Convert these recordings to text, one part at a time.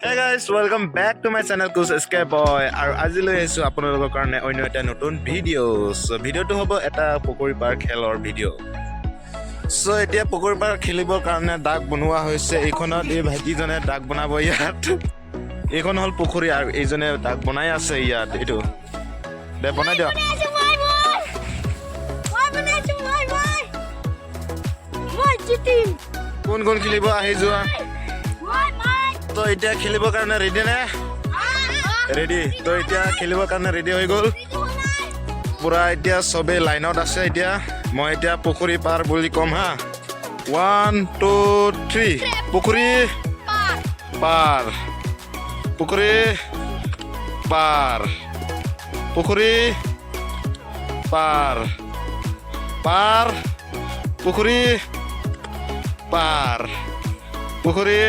Hey guys, welcome back to my channel Kus Escape Boy. আৰু আজিলৈ আহিছো আপোনালোকৰ কাৰণে অন্য এটা নতুন ভিডিঅ'। ভিডিঅ'টো হ'ব এটা পুখুৰী পাৰ খেলৰ ভিডিঅ'। এতিয়া পুখুৰী পাৰ খেলিবৰ কাৰণে দাগ বনোৱা হৈছে। এইখনত এই ভাইটিজনে দাগ বনাব ইয়াত। এইখন হ'ল পুখুৰী আৰু এইজনে দাগ বনাই আছে ইয়াত। এইটো দে বনাই দিয়ক। কোন কোন খেলিব আহি যোৱা। তো এতিয়া খেলিবৰ কাৰণে ৰেডি নে? ৰেডি। তো এতিয়া খেলিবৰ কাৰণে ৰেডি হৈ গ'ল পুৰা। এতিয়া চবেই লাইনত আছে। এতিয়া মই এতিয়া পুখুৰী পাৰ বুলি ক'ম হা। 1 2 3 পুখুৰী পাৰ, পুখুৰী পাৰ, পুখুৰী পাৰ, পাৰ, পুখুৰী পাৰ, পুখুৰী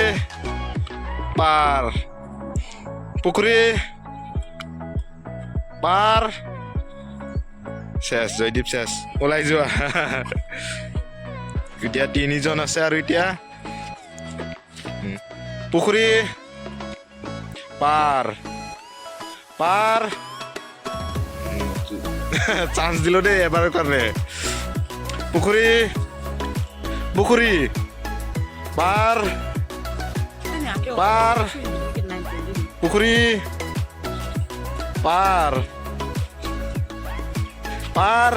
পাৰ, পুখুৰী পাৰ। শেষ, জয়দীপ শেষ, ওলাই যোৱা। এতিয়া তিনিজন আছে আৰু এতিয়া পুখুৰী পাৰ, পাৰ। চান্স দিলো দেই এবাৰৰ কাৰণে। পুখুৰী পুখুৰী পাৰ, পাৰ, পুখুৰী পাৰ, পাৰ।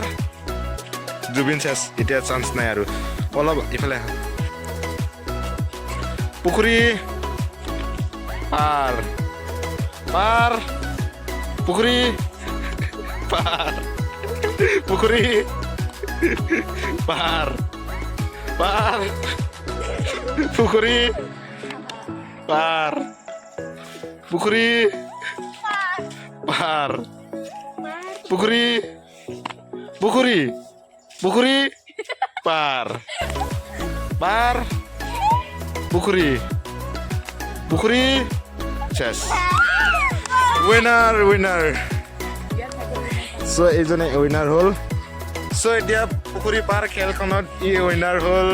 জুবিন শেষ, এতিয়া চান্স নাই আৰু। অলপ ইফালে পুখুৰী পাৰ, পাৰ, পুখুৰী পাৰ, পুখুৰী পাৰ, পাৰ, পুখুৰী পাৰ, পুখুৰী পাৰ, পুখুৰী পুখুৰী পুখুৰী পাৰ, পাৰ, পুখুৰী পুখুৰী শেষ। Winner winner. এইজনে উইনাৰ হ'ল। এতিয়া পুখুৰী পাৰ খেলখনত ই উইনাৰ হ'ল।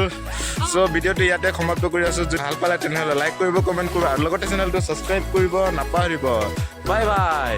ভিডিঅ'টো ইয়াতে সমাপ্ত কৰি আছো। যদি ভাল পালে তেনেহ'লে লাইক কৰিব, কমেণ্ট কৰিব আৰু লগতে চেনেলটো ছাবস্ক্ৰাইব কৰিব নাপাহৰিব। Bye bye.